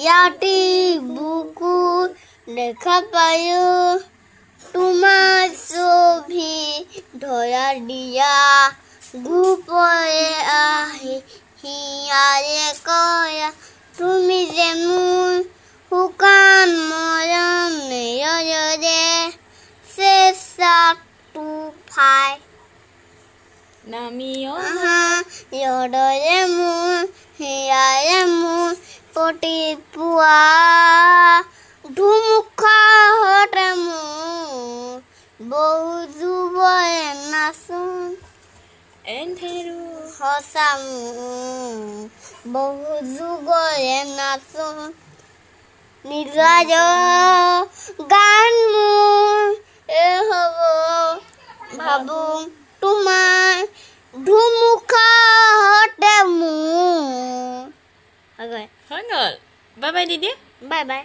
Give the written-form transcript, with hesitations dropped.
ইয়াতে বুকু দেখা পায়ো তোমাৰ ছবি ধৰা দিয়া গুপৰে আহি হিয়াৰে কয়া তুমি যে মোৰ শুকান মৰম নেৰে চেষ্টাটো ফাই নামি ইয়দৰে মোৰ হিয়াৰে মোৰ প্ৰতি পুৱা ধুমুখা হতে মোৰ বহু যুৱৰে নাচোন এন্ধেৰু সঁচা মোৰ বহু যুগৰে নাচোন নিজৰ গান মোৰ হ'ব ভাবো তোমাৰ ধুমুখা হতে মোৰ হৈ গ'ল বাই বাই দিদি বাই বাই